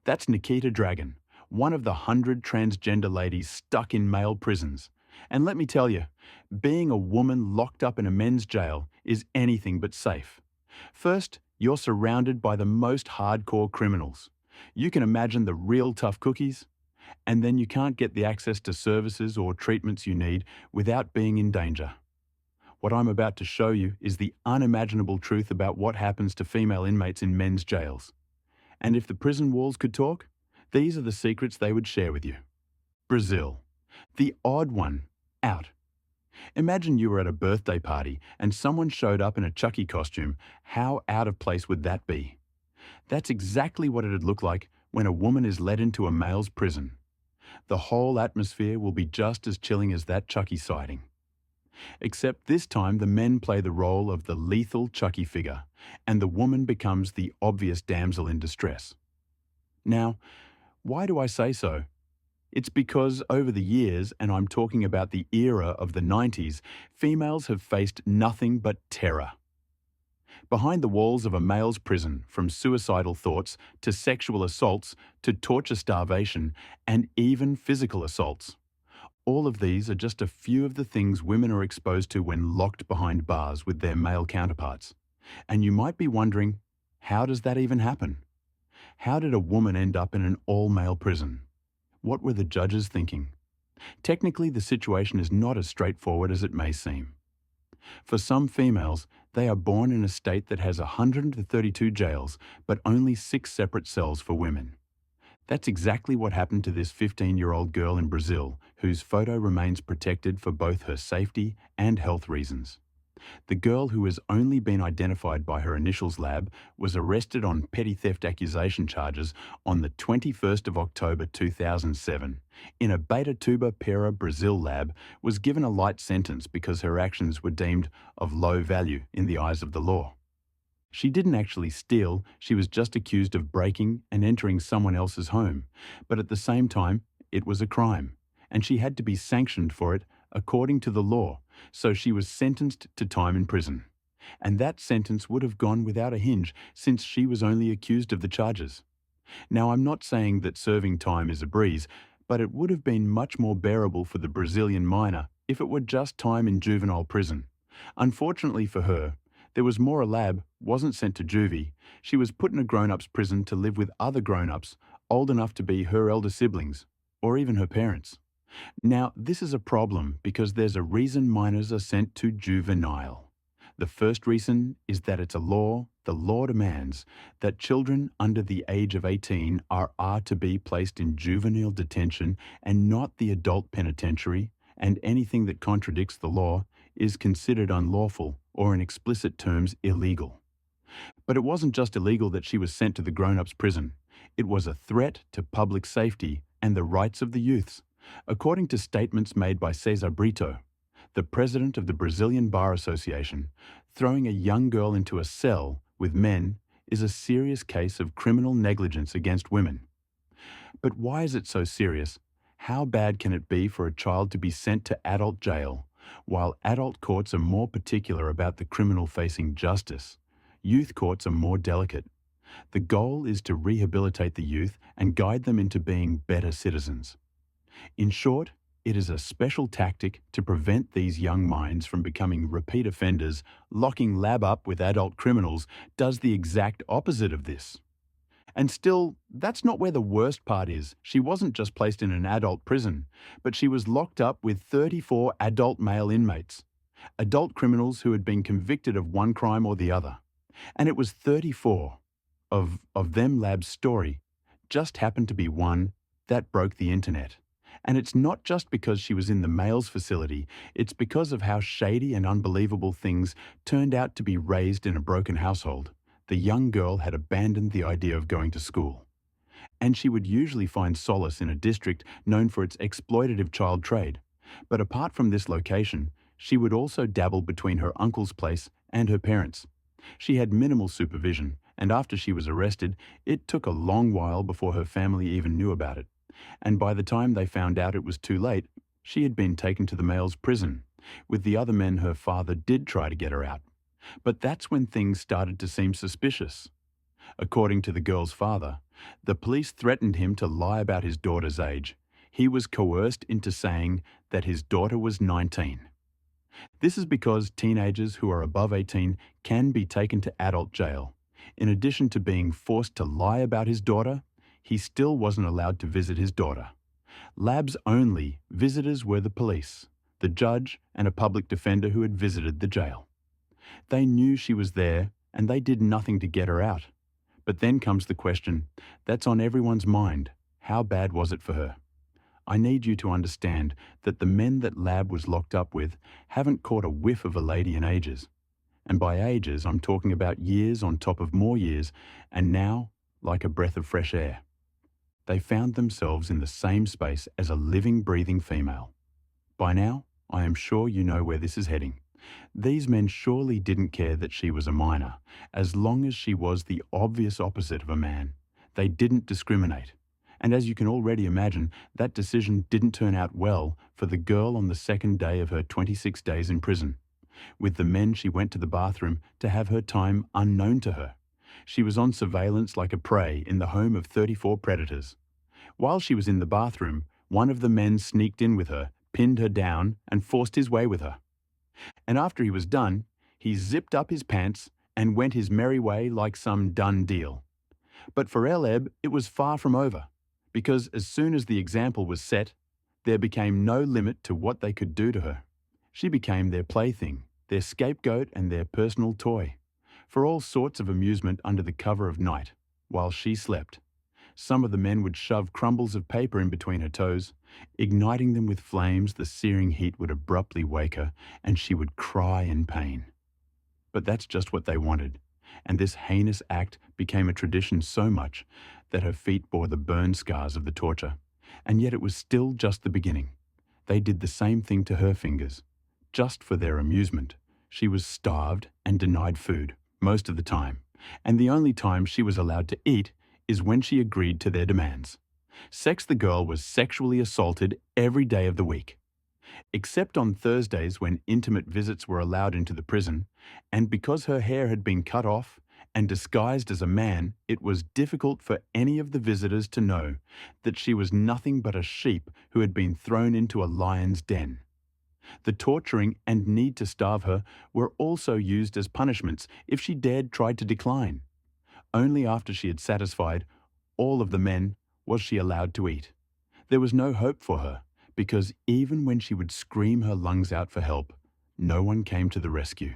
That's Nikita Dragon, one of the 100 transgender ladies stuck in male prisons. And let me tell you, being a woman locked up in a men's jail is anything but safe. First, you're surrounded by the most hardcore criminals. You can imagine the real tough cookies, and then you can't get the access to services or treatments you need without being in danger. What I'm about to show you is the unimaginable truth about what happens to female inmates in men's jails. And if the prison walls could talk, these are the secrets they would share with you. Brazil. The odd one out. Imagine you were at a birthday party and someone showed up in a Chucky costume. How out of place would that be? That's exactly what it'd look like when a woman is led into a male's prison. The whole atmosphere will be just as chilling as that Chucky sighting. Except this time the men play the role of the lethal Chucky figure, and the woman becomes the obvious damsel in distress. Now, why do I say so? It's because over the years, and I'm talking about the era of the 90s, females have faced nothing but terror. Behind the walls of a male's prison, from suicidal thoughts to sexual assaults to torture, starvation, and even physical assaults. All of these are just a few of the things women are exposed to when locked behind bars with their male counterparts. And you might be wondering, how does that even happen? How did a woman end up in an all-male prison? What were the judges thinking? Technically, the situation is not as straightforward as it may seem. For some females, they are born in a state that has 132 jails, but only 6 separate cells for women. That's exactly what happened to this 15-year-old girl in Brazil, whose photo remains protected for both her safety and health reasons. The girl, who has only been identified by her initials lab, was arrested on petty theft accusation charges on the 21st of October 2007. In a Beituba Pera, Brazil lab, was given a light sentence because her actions were deemed of low value in the eyes of the law. She didn't actually steal, she was just accused of breaking and entering someone else's home. But at the same time, it was a crime, and she had to be sanctioned for it according to the law, so she was sentenced to time in prison. And that sentence would have gone without a hinge since she was only accused of the charges. Now, I'm not saying that serving time is a breeze, but it would have been much more bearable for the Brazilian minor if it were just time in juvenile prison. Unfortunately for her, there was more. A lab wasn't sent to juvie. She was put in a grown-ups prison to live with other grown-ups old enough to be her elder siblings, or even her parents. Now, this is a problem because there's a reason minors are sent to juvenile. The first reason is that it's a law. The law demands that children under the age of 18 are to be placed in juvenile detention and not the adult penitentiary, and anything that contradicts the law is considered unlawful or in explicit terms illegal. But it wasn't just illegal that she was sent to the grown-ups prison. It was a threat to public safety and the rights of the youths. According to statements made by Cesar Brito, the president of the Brazilian Bar Association, throwing a young girl into a cell with men is a serious case of criminal negligence against women. But why is it so serious? How bad can it be for a child to be sent to adult jail? While adult courts are more particular about the criminal facing justice, youth courts are more delicate. The goal is to rehabilitate the youth and guide them into being better citizens. In short, it is a special tactic to prevent these young minds from becoming repeat offenders. Locking lab up with adult criminals does the exact opposite of this. And still, that's not where the worst part is. She wasn't just placed in an adult prison, but she was locked up with 34 adult male inmates, adult criminals who had been convicted of one crime or the other. And it was 34 of them. Lab's story just happened to be one that broke the internet. And it's not just because she was in the male's facility, it's because of how shady and unbelievable things turned out to be raised in a broken household. The young girl had abandoned the idea of going to school. And she would usually find solace in a district known for its exploitative child trade. But apart from this location, she would also dabble between her uncle's place and her parents. She had minimal supervision, and after she was arrested, it took a long while before her family even knew about it. And by the time they found out it was too late, she had been taken to the male's prison. With the other men, her father did try to get her out. But that's when things started to seem suspicious. According to the girl's father, The police threatened him to lie about his daughter's age. He was coerced into saying that his daughter was 19. This is because teenagers who are above 18 can be taken to adult jail. In addition to being forced to lie about his daughter, he still wasn't allowed to visit his daughter. Lab's only visitors were the police, the judge, and a public defender who had visited the jail. They knew she was there and they did nothing to get her out. But then comes the question that's on everyone's mind. How bad was it for her? I need you to understand that the men that Lab was locked up with haven't caught a whiff of a lady in ages. And by ages, I'm talking about years on top of more years, and now, like a breath of fresh air. They found themselves in the same space as a living, breathing female. By now, I am sure you know where this is heading. These men surely didn't care that she was a minor, as long as she was the obvious opposite of a man. They didn't discriminate. And as you can already imagine, that decision didn't turn out well for the girl on the second day of her 26 days in prison. With the men, she went to the bathroom to have her time unknown to her. She was on surveillance like a prey in the home of 34 predators. While she was in the bathroom, one of the men sneaked in with her, pinned her down, and forced his way with her. And after he was done, he zipped up his pants and went his merry way like some done deal. But for Eleb, it was far from over, because as soon as the example was set, there became no limit to what they could do to her. She became their plaything, their scapegoat and their personal toy, for all sorts of amusement under the cover of night, while she slept. Some of the men would shove crumbles of paper in between her toes. Igniting them with flames, the searing heat would abruptly wake her, and she would cry in pain. But that's just what they wanted, and this heinous act became a tradition so much that her feet bore the burn scars of the torture. And yet it was still just the beginning. They did the same thing to her fingers. Just for their amusement, she was starved and denied food, most of the time, and the only time she was allowed to eat is when she agreed to their demands. Sex the girl was sexually assaulted every day of the week, except on Thursdays when intimate visits were allowed into the prison, and because her hair had been cut off and disguised as a man, it was difficult for any of the visitors to know that she was nothing but a sheep who had been thrown into a lion's den. The torturing and need to starve her were also used as punishments if she dared try to decline. Only after she had satisfied all of the men was she allowed to eat. There was no hope for her, because even when she would scream her lungs out for help, no one came to the rescue.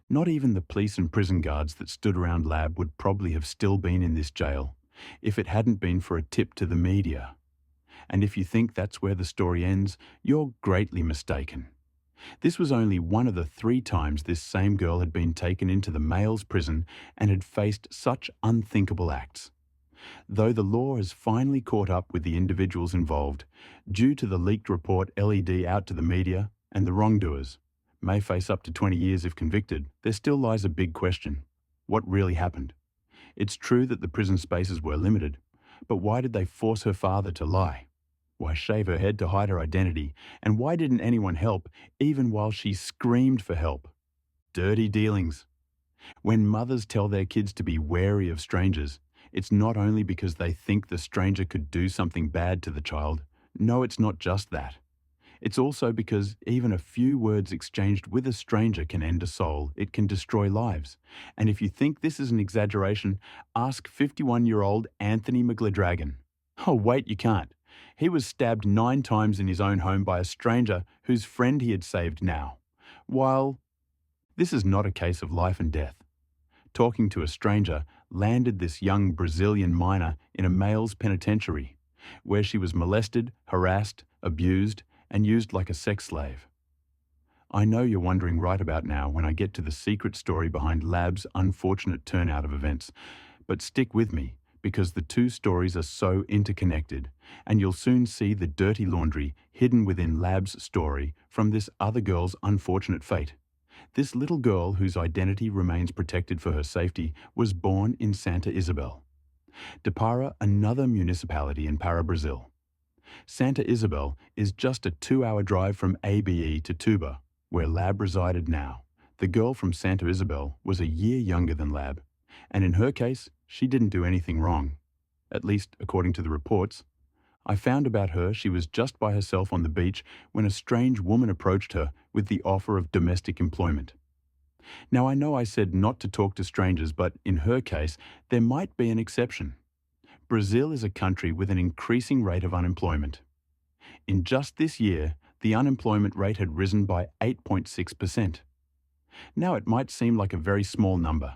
Not even the police and prison guards that stood around Lab would probably have still been in this jail if it hadn't been for a tip to the media. And if you think that's where the story ends, you're greatly mistaken. This was only one of the 3 times this same girl had been taken into the male's prison and had faced such unthinkable acts. Though the law has finally caught up with the individuals involved, due to the leaked report LED out to the media, and the wrongdoers may face up to 20 years if convicted, there still lies a big question. What really happened? It's true that the prison spaces were limited, but why did they force her father to lie? Why shave her head to hide her identity? And why didn't anyone help, even while she screamed for help? Dirty dealings. When mothers tell their kids to be wary of strangers, it's not only because they think the stranger could do something bad to the child. No, it's not just that. It's also because even a few words exchanged with a stranger can end a soul. It can destroy lives. And if you think this is an exaggeration, ask 51-year-old Anthony McGladragon. Oh, wait, you can't. He was stabbed 9 times in his own home by a stranger whose friend he had saved now. While this is not a case of life and death. Talking to a stranger landed this young Brazilian minor in a male's penitentiary, where she was molested, harassed, abused, and used like a sex slave. I know you're wondering right about now when I get to the secret story behind Lab's unfortunate turnout of events, but stick with me because the 2 stories are so interconnected, and you'll soon see the dirty laundry hidden within Lab's story from this other girl's unfortunate fate. This little girl, whose identity remains protected for her safety, was born in Santa Isabel de Para, another municipality in Para, Brazil. Santa Isabel is just a 2-hour drive from ABE to Tuba, where Lab resided now. The girl from Santa Isabel was a year younger than Lab, and in her case, she didn't do anything wrong. at least according to the reports. I found about her she was just by herself on the beach when a strange woman approached her with the offer of domestic employment. Now, I know I said not to talk to strangers, but in her case, there might be an exception. Brazil is a country with an increasing rate of unemployment. In just this year, the unemployment rate had risen by 8.6%. Now, it might seem like a very small number,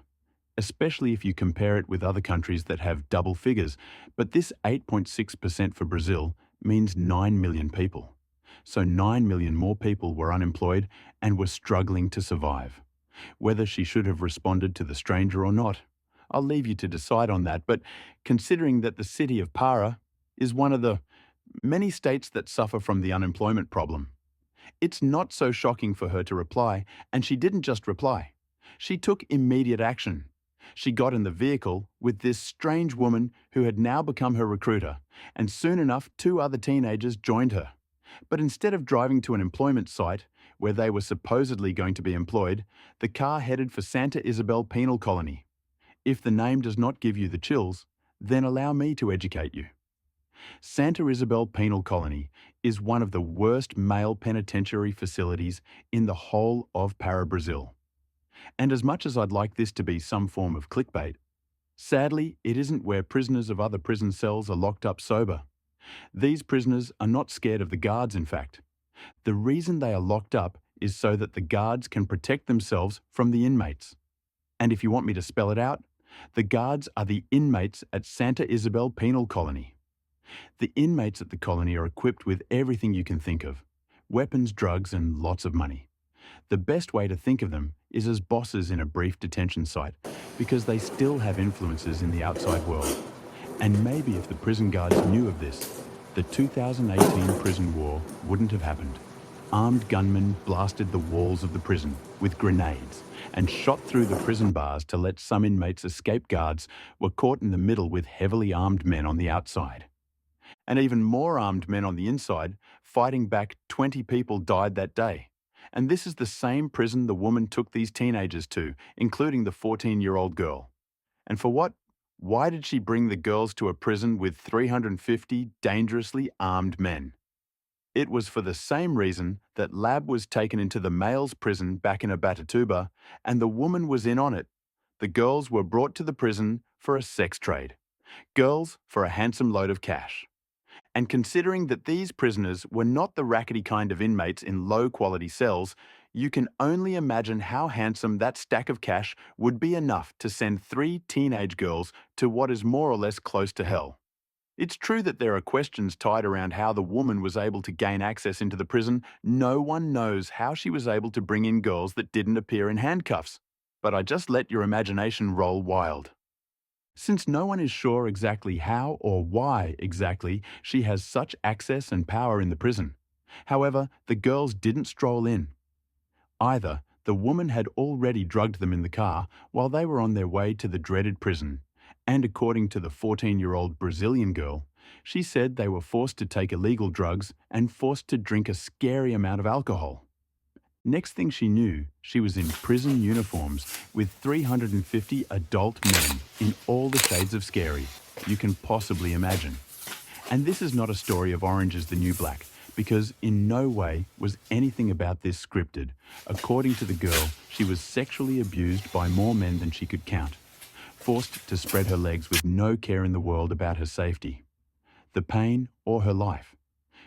especially if you compare it with other countries that have double figures, but this 8.6% for Brazil means 9 million people. So 9 million more people were unemployed and were struggling to survive. Whether she should have responded to the stranger or not, I'll leave you to decide on that, but considering that the city of Para is one of the many states that suffer from the unemployment problem, it's not so shocking for her to reply, and she didn't just reply. She took immediate action. She got in the vehicle with this strange woman who had now become her recruiter, and soon enough 2 other teenagers joined her. But instead of driving to an employment site, where they were supposedly going to be employed, the car headed for Santa Isabel Penal Colony. If the name does not give you the chills, then allow me to educate you. Santa Isabel Penal Colony is one of the worst male penitentiary facilities in the whole of Para, Brazil. And as much as I'd like this to be some form of clickbait, sadly, it isn't where prisoners of other prison cells are locked up sober. These prisoners are not scared of the guards, in fact. The reason they are locked up is so that the guards can protect themselves from the inmates. And if you want me to spell it out, the guards are the inmates at Santa Isabel Penal Colony. The inmates at the colony are equipped with everything you can think of: weapons, drugs, and lots of money. The best way to think of them is as bosses in a brief detention site, because they still have influences in the outside world. And maybe if the prison guards knew of this, the 2018 prison war wouldn't have happened. Armed gunmen blasted the walls of the prison with grenades and shot through the prison bars to let some inmates escape. Guards were caught in the middle with heavily armed men on the outside. And even more armed men on the inside, fighting back. 20 people died that day. And this is the same prison the woman took these teenagers to, including the 14-year-old girl. And for what? Why did she bring the girls to a prison with 350 dangerously armed men? It was for the same reason that Lab was taken into the male's prison back in Abatatuba, and the woman was in on it. The girls were brought to the prison for a sex trade. Girls for a handsome load of cash. And considering that these prisoners were not the rackety kind of inmates in low-quality cells, you can only imagine how handsome that stack of cash would be enough to send 3 teenage girls to what is more or less close to hell. It's true that there are questions tied around how the woman was able to gain access into the prison. No one knows how she was able to bring in girls that didn't appear in handcuffs. But I just let your imagination roll wild. Since no one is sure exactly how or why exactly she has such access and power in the prison. However, the girls didn't stroll in. Either the woman had already drugged them in the car while they were on their way to the dreaded prison, and according to the 14-year-old Brazilian girl, she said they were forced to take illegal drugs and forced to drink a scary amount of alcohol. Next thing she knew, she was in prison uniforms with 350 adult men in all the shades of scary you can possibly imagine. And this is not a story of Orange is the New Black, because in no way was anything about this scripted. According to the girl, she was sexually abused by more men than she could count, forced to spread her legs with no care in the world about her safety, the pain, or her life.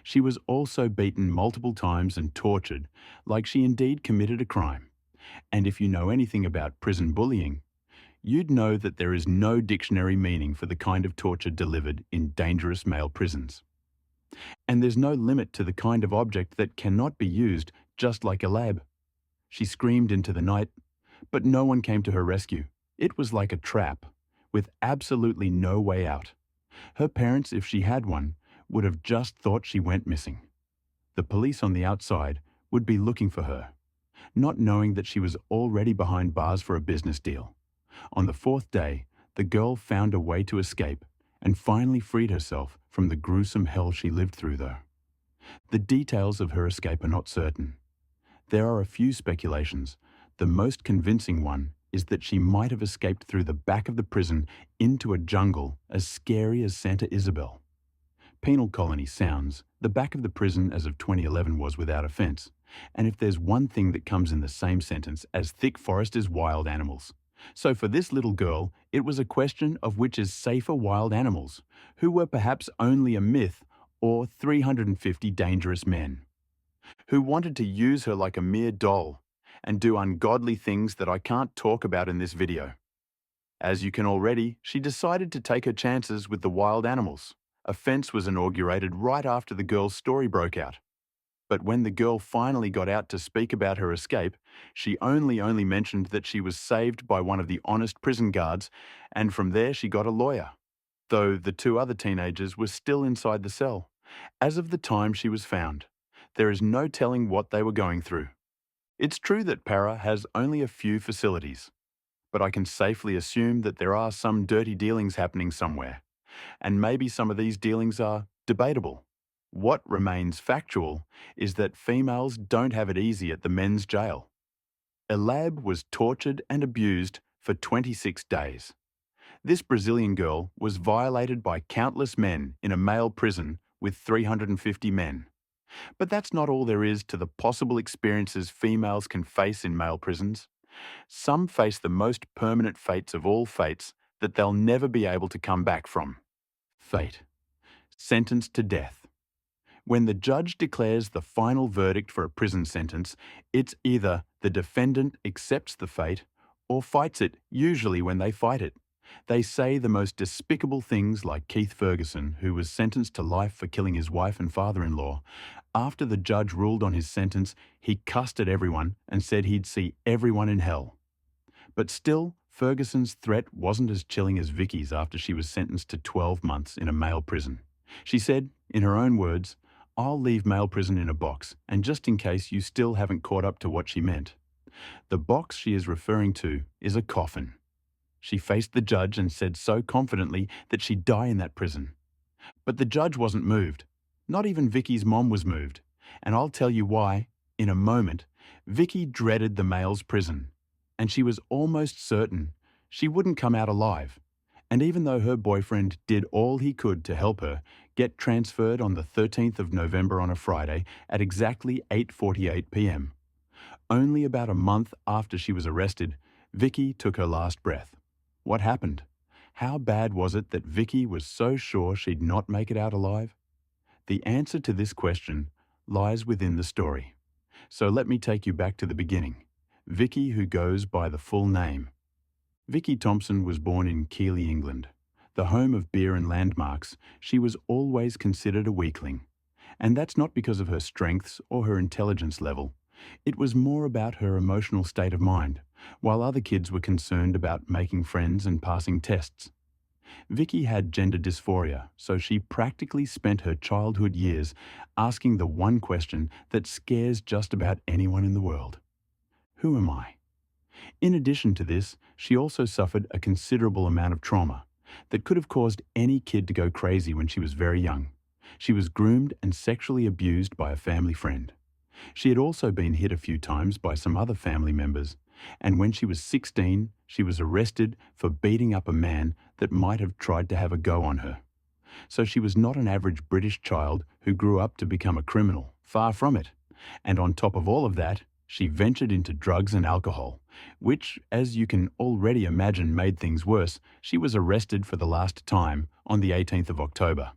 She was also beaten multiple times and tortured, like she indeed committed a crime. And if you know anything about prison bullying, you'd know that there is no dictionary meaning for the kind of torture delivered in dangerous male prisons. And there's no limit to the kind of object that cannot be used, just like a lab. She screamed into the night, but no one came to her rescue. It was like a trap, with absolutely no way out. Her parents, if she had one, would have just thought she went missing. The police on the outside would be looking for her, not knowing that she was already behind bars for a business deal. On the 4th day, the girl found a way to escape and finally freed herself from the gruesome hell she lived through, though. The details of her escape are not certain. There are a few speculations. The most convincing one is that she might have escaped through the back of the prison into a jungle as scary as Santa Isabel. Penal colony sounds, the back of the prison as of 2011 was without offence. And if there's one thing that comes in the same sentence as thick forest is wild animals. So for this little girl, it was a question of which is safer wild animals, who were perhaps only a myth, or 350 dangerous men, who wanted to use her like a mere doll and do ungodly things that I can't talk about in this video. As you can already, she decided to take her chances with the wild animals. A fence was inaugurated right after the girl's story broke out. But when the girl finally got out to speak about her escape, she only mentioned that she was saved by one of the honest prison guards, and from there she got a lawyer, though the two other teenagers were still inside the cell. As of the time she was found, there is no telling what they were going through. It's true that Para has only a few facilities, but I can safely assume that there are some dirty dealings happening somewhere, and maybe some of these dealings are debatable. What remains factual is that females don't have it easy at the men's jail. Elab was tortured and abused for 26 days. This Brazilian girl was violated by countless men in a male prison with 350 men. But that's not all there is to the possible experiences females can face in male prisons. Some face the most permanent fates of all fates that they'll never be able to come back from. Fate. Sentenced to death. When the judge declares the final verdict for a prison sentence, it's either the defendant accepts the fate or fights it, usually when they fight it. They say the most despicable things like Keith Ferguson, who was sentenced to life for killing his wife and father-in-law. After the judge ruled on his sentence, he cussed at everyone and said he'd see everyone in hell. But still, Ferguson's threat wasn't as chilling as Vicky's after she was sentenced to 12 months in a male prison. She said, in her own words, "I'll leave male prison in a box, and just in case you still haven't caught up to what she meant." The box she is referring to is a coffin. She faced the judge and said so confidently that she'd die in that prison. But the judge wasn't moved. Not even Vicky's mom was moved. And I'll tell you why, in a moment. Vicky dreaded the male's prison, and she was almost certain she wouldn't come out alive. And even though her boyfriend did all he could to help her get transferred on the 13th of November on a Friday at exactly 8:48 p.m., only about a month after she was arrested, Vicky took her last breath. What happened? How bad was it that Vicky was so sure she'd not make it out alive? The answer to this question lies within the story. So let me take you back to the beginning. Vicky, who goes by the full name. Vicky Thompson was born in Keighley, England. The home of beer and landmarks, she was always considered a weakling. And that's not because of her strengths or her intelligence level. It was more about her emotional state of mind, while other kids were concerned about making friends and passing tests. Vicky had gender dysphoria, so she practically spent her childhood years asking the one question that scares just about anyone in the world. Who am I? In addition to this, she also suffered a considerable amount of trauma that could have caused any kid to go crazy when she was very young. She was groomed and sexually abused by a family friend. She had also been hit a few times by some other family members, and when she was 16, she was arrested for beating up a man that might have tried to have a go on her. So she was not an average British child who grew up to become a criminal, far from it. And on top of all of that, she ventured into drugs and alcohol, which, as you can already imagine, made things worse. She was arrested for the last time on the 18th of October.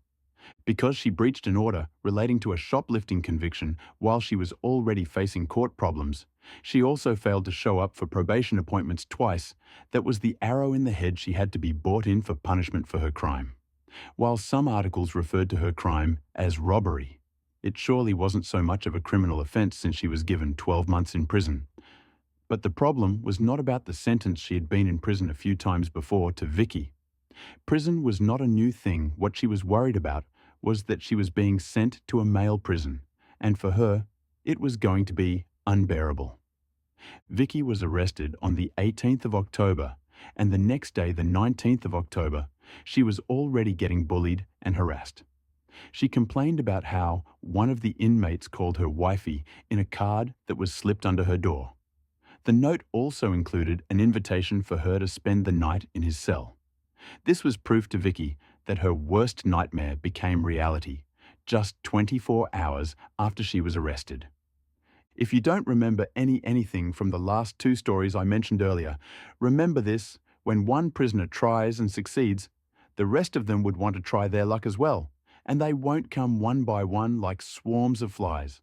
Because she breached an order relating to a shoplifting conviction while she was already facing court problems, she also failed to show up for probation appointments twice. That was the arrow in the head she had to be brought in for punishment for her crime. While some articles referred to her crime as robbery, it surely wasn't so much of a criminal offence since she was given 12 months in prison. But the problem was not about the sentence. She had been in prison a few times before to Vicky. Prison was not a new thing. What she was worried about was that she was being sent to a male prison, and for her, it was going to be unbearable. Vicky was arrested on the 18th of October, and the next day, the 19th of October, she was already getting bullied and harassed. She complained about how one of the inmates called her wifey in a card that was slipped under her door. The note also included an invitation for her to spend the night in his cell. This was proof to Vicky that her worst nightmare became reality, just 24 hours after she was arrested. If you don't remember anything from the last two stories I mentioned earlier, remember this: when one prisoner tries and succeeds, the rest of them would want to try their luck as well, and they won't come one by one like swarms of flies.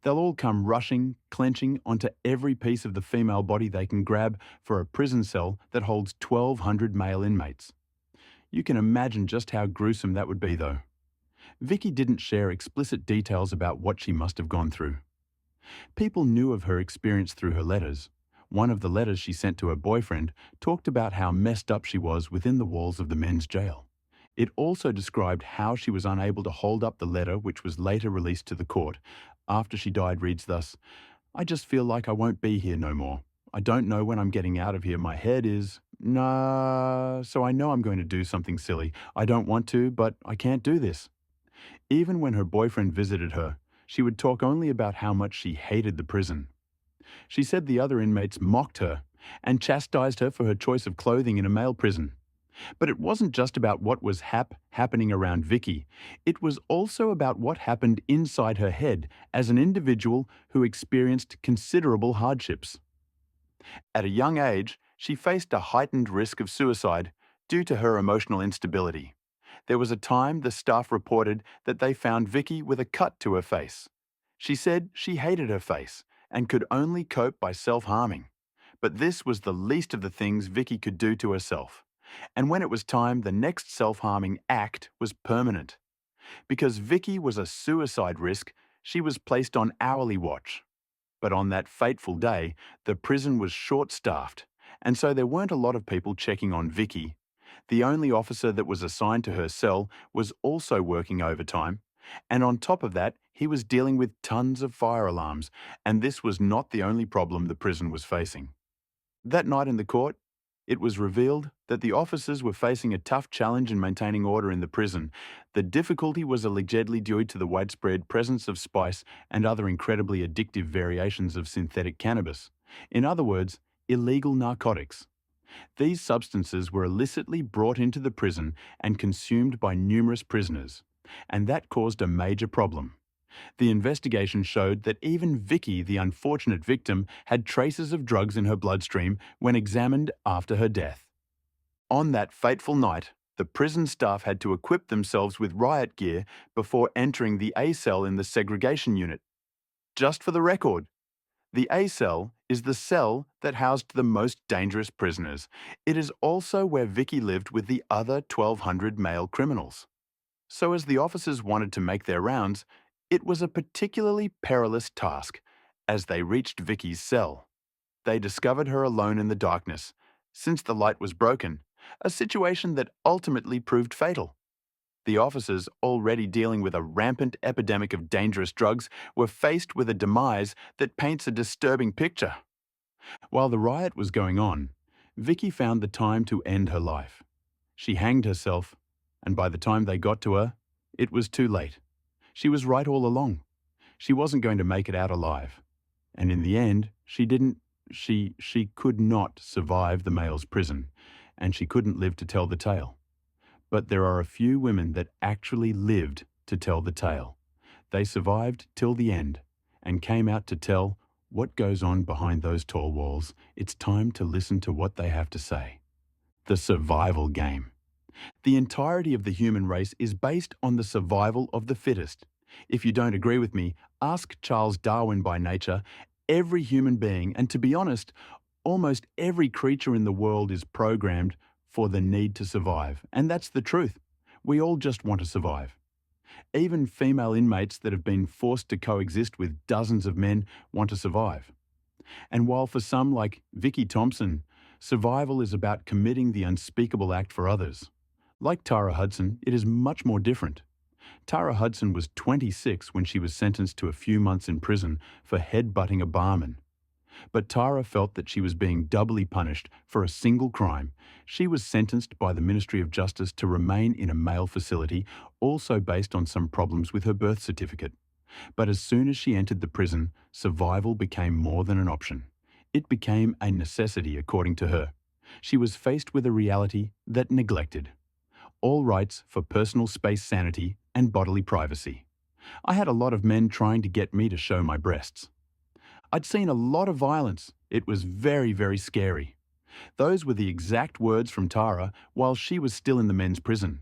They'll all come rushing, clenching onto every piece of the female body they can grab for a prison cell that holds 1,200 male inmates. You can imagine just how gruesome that would be, though. Vicky didn't share explicit details about what she must have gone through. People knew of her experience through her letters. One of the letters she sent to her boyfriend talked about how messed up she was within the walls of the men's jail. It also described how she was unable to hold up the letter, which was later released to the court. After she died, reads thus: "I just feel like I won't be here no more. I don't know when I'm getting out of here. My head is, nah, so I know I'm going to do something silly. I don't want to, but I can't do this." Even when her boyfriend visited her, she would talk only about how much she hated the prison. She said the other inmates mocked her and chastised her for her choice of clothing in a male prison. But it wasn't just about what was happening around Vicky. It was also about what happened inside her head as an individual who experienced considerable hardships. At a young age, she faced a heightened risk of suicide due to her emotional instability. There was a time the staff reported that they found Vicky with a cut to her face. She said she hated her face and could only cope by self-harming. But this was the least of the things Vicky could do to herself. And when it was time, the next self-harming act was permanent. Because Vicky was a suicide risk, she was placed on hourly watch. But on that fateful day, the prison was short-staffed, and so there weren't a lot of people checking on Vicky. The only officer that was assigned to her cell was also working overtime, and on top of that, he was dealing with tons of fire alarms, and this was not the only problem the prison was facing. That night in the court, it was revealed that the officers were facing a tough challenge in maintaining order in the prison. The difficulty was allegedly due to the widespread presence of spice and other incredibly addictive variations of synthetic cannabis. In other words, illegal narcotics. These substances were illicitly brought into the prison and consumed by numerous prisoners, and that caused a major problem. The investigation showed that even Vicky, the unfortunate victim, had traces of drugs in her bloodstream when examined after her death. On that fateful night, the prison staff had to equip themselves with riot gear before entering the A cell in the segregation unit. Just for the record, the A cell is the cell that housed the most dangerous prisoners. It is also where Vicky lived with the other 1,200 male criminals. So as the officers wanted to make their rounds, it was a particularly perilous task. As they reached Vicky's cell, they discovered her alone in the darkness, since the light was broken, a situation that ultimately proved fatal. The officers, already dealing with a rampant epidemic of dangerous drugs, were faced with a demise that paints a disturbing picture. While the riot was going on, Vicky found the time to end her life. She hanged herself, and by the time they got to her, it was too late. She was right all along. She wasn't going to make it out alive. And in the end, she could not survive the male's prison, and she couldn't live to tell the tale. But there are a few women that actually lived to tell the tale. They survived till the end and came out to tell what goes on behind those tall walls. It's time to listen to what they have to say. The survival game. The entirety of the human race is based on the survival of the fittest. If you don't agree with me, ask Charles Darwin. By nature, every human being, and to be honest, almost every creature in the world is programmed for the need to survive. And that's the truth. We all just want to survive. Even female inmates that have been forced to coexist with dozens of men want to survive. And while for some, like Vicky Thompson, survival is about committing the unspeakable act for others, like Tara Hudson, it is much more different. Tara Hudson was 26 when she was sentenced to a few months in prison for headbutting a barman. But Tara felt that she was being doubly punished for a single crime. She was sentenced by the Ministry of Justice to remain in a male facility, also based on some problems with her birth certificate. But as soon as she entered the prison, survival became more than an option. It became a necessity, according to her. She was faced with a reality that neglected all rights for personal space sanity and bodily privacy. I had a lot of men trying to get me to show my breasts. I'd seen a lot of violence. It was very, very scary. Those were the exact words from Tara while she was still in the men's prison.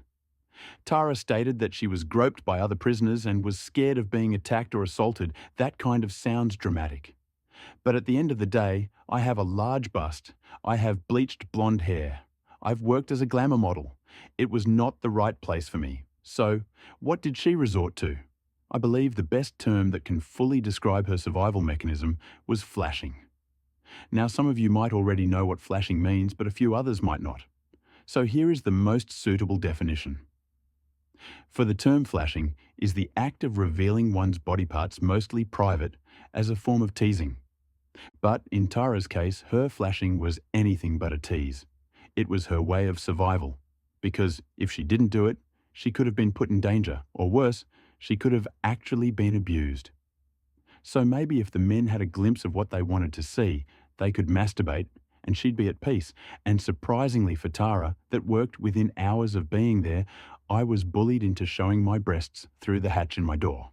Tara stated that she was groped by other prisoners and was scared of being attacked or assaulted. That kind of sounds dramatic. But at the end of the day, I have a large bust. I have bleached blonde hair. I've worked as a glamour model. It was not the right place for me. So, what did she resort to? I believe the best term that can fully describe her survival mechanism was flashing. Now, some of you might already know what flashing means, but a few others might not. So here is the most suitable definition. For the term flashing is the act of revealing one's body parts, mostly private, as a form of teasing. But in Tara's case, her flashing was anything but a tease. It was her way of survival, because if she didn't do it, she could have been put in danger, or worse, she could have actually been abused. So maybe if the men had a glimpse of what they wanted to see, they could masturbate and she'd be at peace. And surprisingly for Tara, that worked within hours of being there, I was bullied into showing my breasts through the hatch in my door.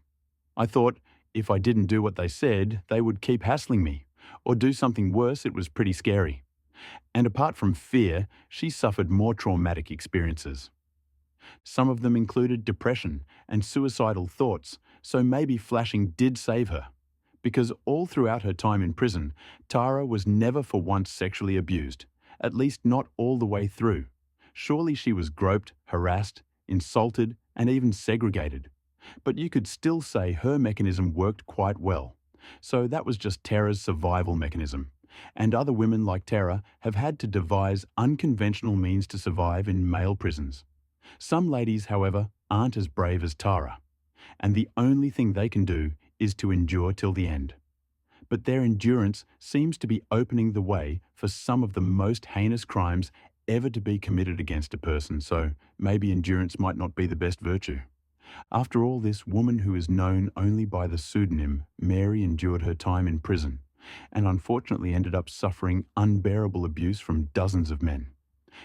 I thought if I didn't do what they said, they would keep hassling me, or do something worse. It was pretty scary. And apart from fear, she suffered more traumatic experiences. Some of them included depression and suicidal thoughts, so maybe flashing did save her. Because all throughout her time in prison, Tara was never for once sexually abused, at least not all the way through. Surely she was groped, harassed, insulted, and even segregated. But you could still say her mechanism worked quite well. So that was just Tara's survival mechanism. And other women like Tara have had to devise unconventional means to survive in male prisons. Some ladies, however, aren't as brave as Tara, and the only thing they can do is to endure till the end. But their endurance seems to be opening the way for some of the most heinous crimes ever to be committed against a person, so maybe endurance might not be the best virtue. After all, this woman who is known only by the pseudonym Mary endured her time in prison, and unfortunately ended up suffering unbearable abuse from dozens of men.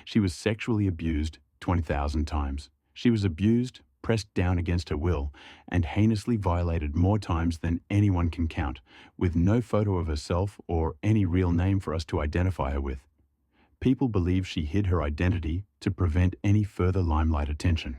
She was sexually abused 20,000 times. She was abused, pressed down against her will, and heinously violated more times than anyone can count, with no photo of herself or any real name for us to identify her with. People believe she hid her identity to prevent any further limelight attention.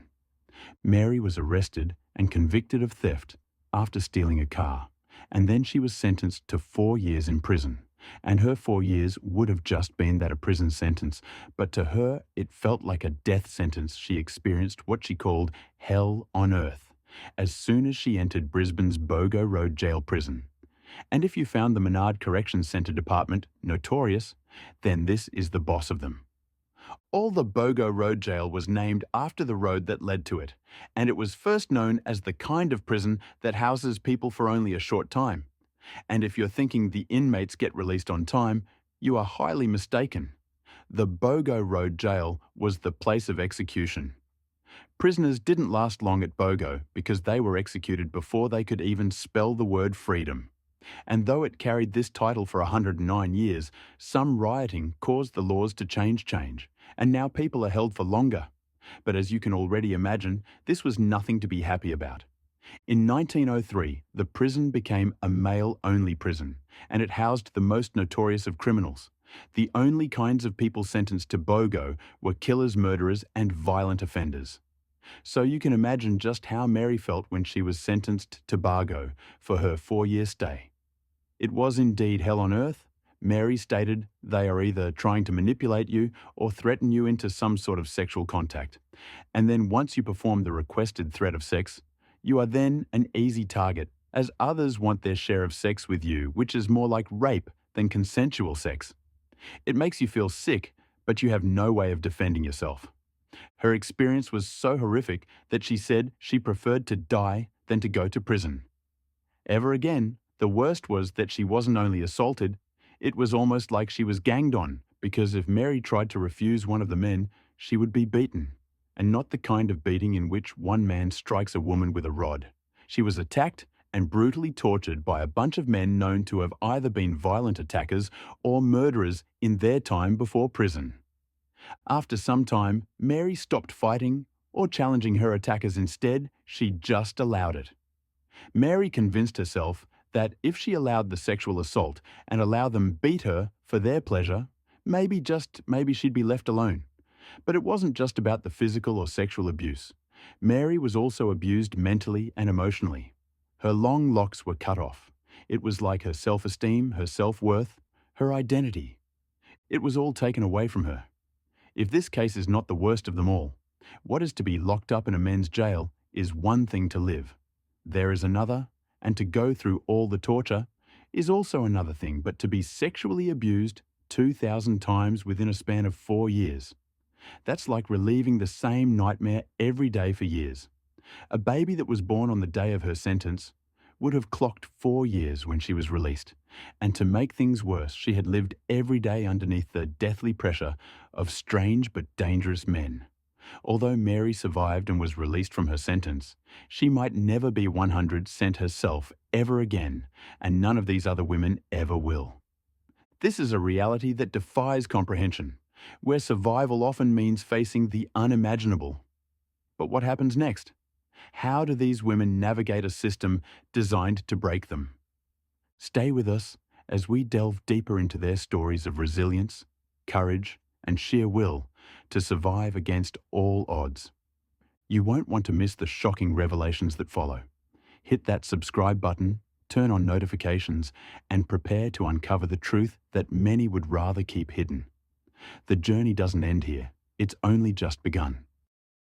Mary was arrested and convicted of theft after stealing a car, and then she was sentenced to 4 years in prison. And her 4 years would have just been that, a prison sentence, but to her it felt like a death sentence. She experienced what she called hell on earth as soon as she entered Brisbane's Bogo Road jail prison. And if you found the Menard Corrections Centre Department notorious, then this is the boss of them. All the Bogo Road jail was named after the road that led to it, and it was first known as the kind of prison that houses people for only a short time. And if you're thinking the inmates get released on time, you are highly mistaken. The Bogo Road jail was the place of execution. Prisoners didn't last long at Bogo because they were executed before they could even spell the word freedom. And though it carried this title for 109 years, some rioting caused the laws to change, and now people are held for longer. But as you can already imagine, this was nothing to be happy about. In 1903, the prison became a male-only prison, and it housed the most notorious of criminals. The only kinds of people sentenced to Bogo were killers, murderers, and violent offenders. So you can imagine just how Mary felt when she was sentenced to Bargo for her 4-year stay. It was indeed hell on earth. Mary stated they are either trying to manipulate you or threaten you into some sort of sexual contact. And then once you perform the requested threat of sex, you are then an easy target, as others want their share of sex with you, which is more like rape than consensual sex. It makes you feel sick, but you have no way of defending yourself. Her experience was so horrific that she said she preferred to die than to go to prison. Ever again, the worst was that she wasn't only assaulted, it was almost like she was ganged on, because if Mary tried to refuse one of the men, she would be beaten. And not the kind of beating in which one man strikes a woman with a rod. She was attacked and brutally tortured by a bunch of men known to have either been violent attackers or murderers in their time before prison. After some time, Mary stopped fighting or challenging her attackers. Instead, she just allowed it. Mary convinced herself that if she allowed the sexual assault and allowed them beat her for their pleasure, maybe she'd be left alone. But it wasn't just about the physical or sexual abuse. Mary was also abused mentally and emotionally. Her long locks were cut off. It was like her self-esteem, her self-worth, her identity. It was all taken away from her. If this case is not the worst of them all, what is to be locked up in a men's jail is one thing to live. There is another, and to go through all the torture is also another thing, but to be sexually abused 2,000 times within a span of 4 years. That's like reliving the same nightmare every day for years. A baby that was born on the day of her sentence would have clocked 4 years when she was released. And to make things worse, she had lived every day underneath the deathly pressure of strange but dangerous men. Although Mary survived and was released from her sentence, she might never be 100% herself ever again, and none of these other women ever will. This is a reality that defies comprehension, where survival often means facing the unimaginable. But what happens next? How do these women navigate a system designed to break them? Stay with us as we delve deeper into their stories of resilience, courage, and sheer will to survive against all odds. You won't want to miss the shocking revelations that follow. Hit that subscribe button, turn on notifications, and prepare to uncover the truth that many would rather keep hidden. The journey doesn't end here. It's only just begun.